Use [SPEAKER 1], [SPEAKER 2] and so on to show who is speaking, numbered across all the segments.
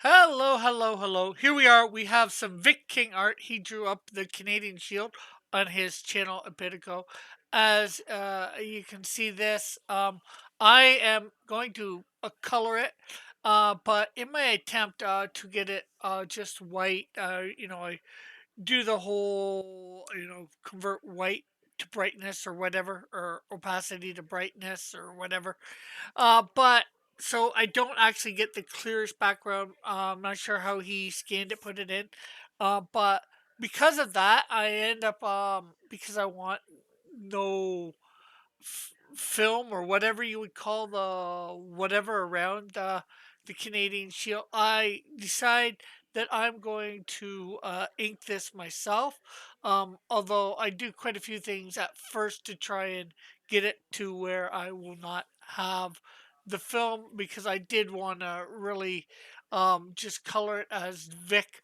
[SPEAKER 1] Hello, hello, hello. Here we are. We have some Vic King art. He drew up the Canadian shield on his channel a bit ago. As you can see this, I am going to color it, but in my attempt to get it just white, I do the whole, convert white to brightness or whatever, or opacity to brightness or whatever. But so I don't actually get the clearest background. I'm not sure how he scanned it, put it in. But because of that, I end up because I want no film or whatever you would call the whatever around the Canadian Shield, I decide that I'm going to ink this myself. Although I do quite a few things at first to try and get it to where I will not have the film because I did want to really just color it as Vic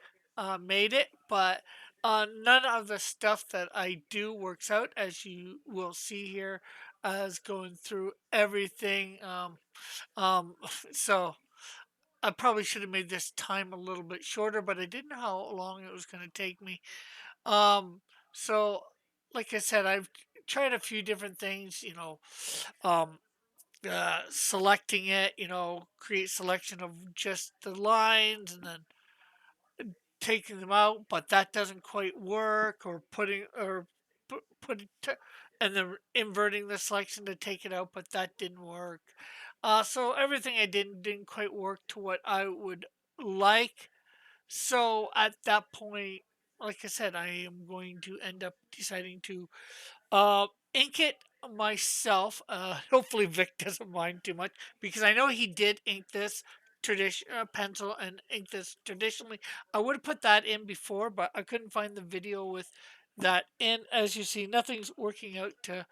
[SPEAKER 1] made it, but none of the stuff that I do works out, as you will see here, as going through everything. Um, so I probably should have made this time a little bit shorter, but I didn't know how long it was going to take me. Um, so, like I said, I've tried a few different things. Um, Selecting it. Create selection of just the lines, and then taking them out, but that doesn't quite work, or putting or put it and then inverting the selection to take it out, but that didn't work. So everything I didn't quite work to what I would like. So at that point, like I said, I am going to end up deciding to uh, ink it myself. Hopefully Vic doesn't mind too much because I know he did ink this tradition pencil and ink this traditionally. I would have put that in before, but I couldn't find the video with that in. As you see, nothing's working out to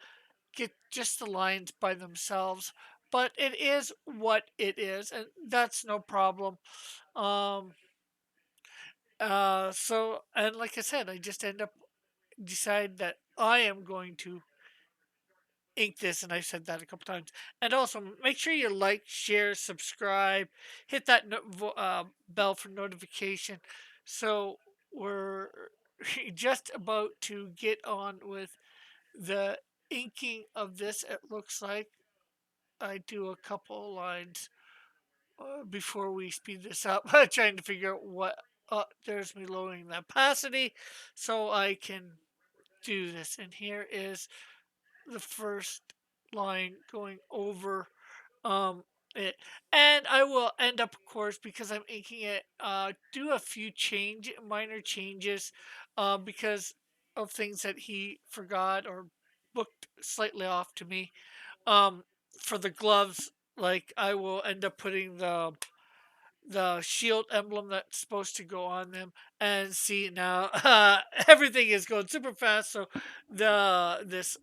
[SPEAKER 1] get just the lines by themselves. But it is what it is, and that's no problem. Um, and like I said, I just end up decide that I am going to ink this, and I've said that a couple times. And also, make sure you like, share, subscribe, hit that bell for notification. So we're just about to get on with the inking of this. It looks like I do a couple lines before we speed this up, trying to figure out what. There's me lowering the opacity so I can do this. And here is the first line going over um it, and I will end up, of course, because I'm inking it, do a few minor changes because of things that he forgot or booked slightly off to me. um for the gloves, like, I will end up putting the shield emblem that's supposed to go on them. And see, now everything is going super fast, so this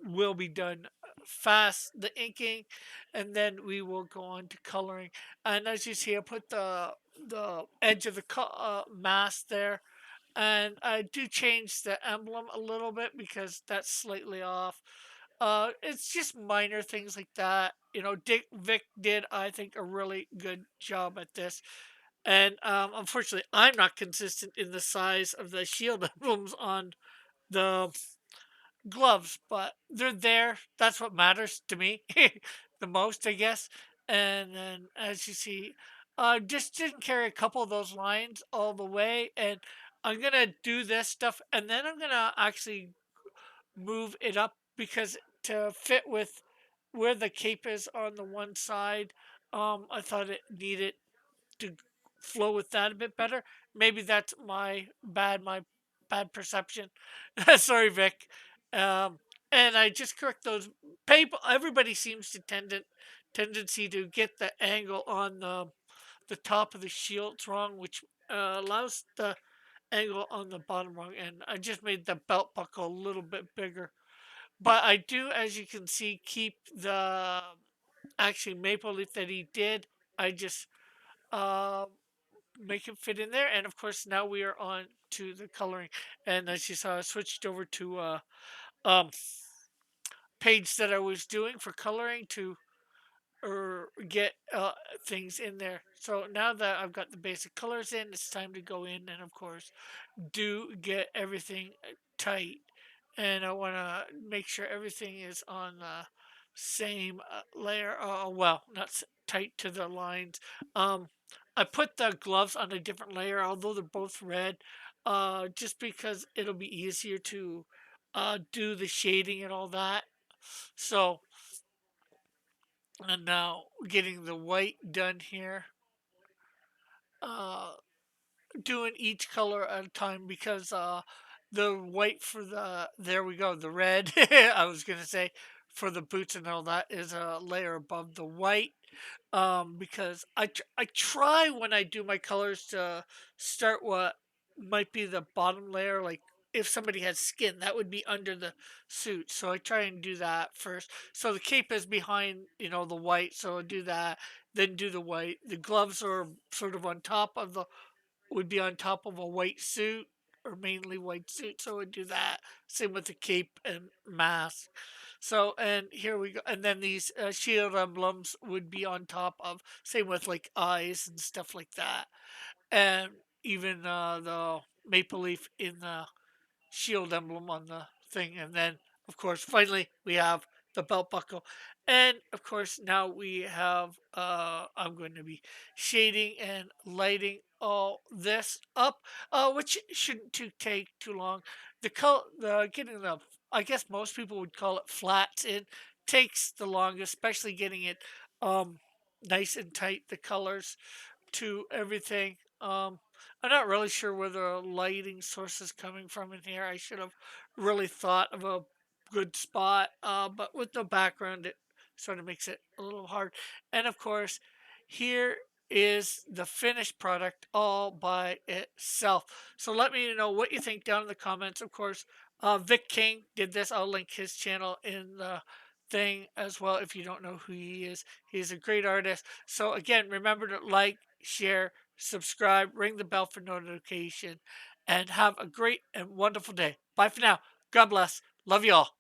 [SPEAKER 1] will be done fast, the inking, and then we will go on to coloring. And as you see, I put the edge of the mask there, and I do change the emblem a little bit because that's slightly off. It's just minor things like that. Vic did, I think, a really good job at this. And unfortunately, I'm not consistent in the size of the shield emblems on the gloves, but they're there. That's what matters to me the most, I guess. And then, as you see, just didn't carry a couple of those lines all the way. And I'm gonna do this stuff, and then I'm gonna actually move it up because to fit with where the cape is on the one side, I thought it needed to flow with that a bit better. Maybe that's my bad perception. Sorry, Vic. Um, and I just correct those people. Everybody seems to tendency to get the angle on the top of the shields wrong, which allows the angle on the bottom wrong. And I just made the belt buckle a little bit bigger. But I do, as you can see, keep the actually maple leaf that he did. I just uh, make it fit in there. And of course, now we are on to the coloring. And as you saw, I switched over to um, page that I was doing for coloring to or get things in there. So now that I've got the basic colors in, it's time to go in and, of course, do get everything tight. And I want to make sure everything is on the same layer. Well, not tight to the lines. Um, I put the gloves on a different layer, although they're both red, just because it'll be easier to do the shading and all that. So, and now getting the white done here. Uh, Doing each color at a time because the white for there we go, the red I was gonna say for the boots and all that is a layer above the white, because I try when I do my colors to start what might be the bottom layer, like if somebody has skin that would be under the suit, so I try and do that first. So the cape is behind, the white, so I do that, then do the white. The gloves are sort of on top of the would be on top of a white suit, or mainly white suit, so would do that. Same with the cape and mask. So, and here we go. And then these shield emblems would be on top of, same with like eyes and stuff like that. And even the maple leaf in the shield emblem on the thing. And then, of course, finally we have the belt buckle. And of course, now we have, I'm going to be shading and lighting all this up, which shouldn't take too long. The getting the, I guess most people would call it flats in, takes the longest, especially getting it um, nice and tight, the colors to everything. I'm not really sure where the lighting source is coming from in here. I should have really thought of a good spot, but with no background, it sort of makes it a little hard. And of course, here is the finished product all by itself. So let me know what you think down in the comments. Of course, Vic King did this. I'll link his channel in the thing as well if you don't know who he is. He's a great artist. So again, remember to like, share, subscribe, ring the bell for notification, and have a great and wonderful day. Bye for now. God bless. Love you all.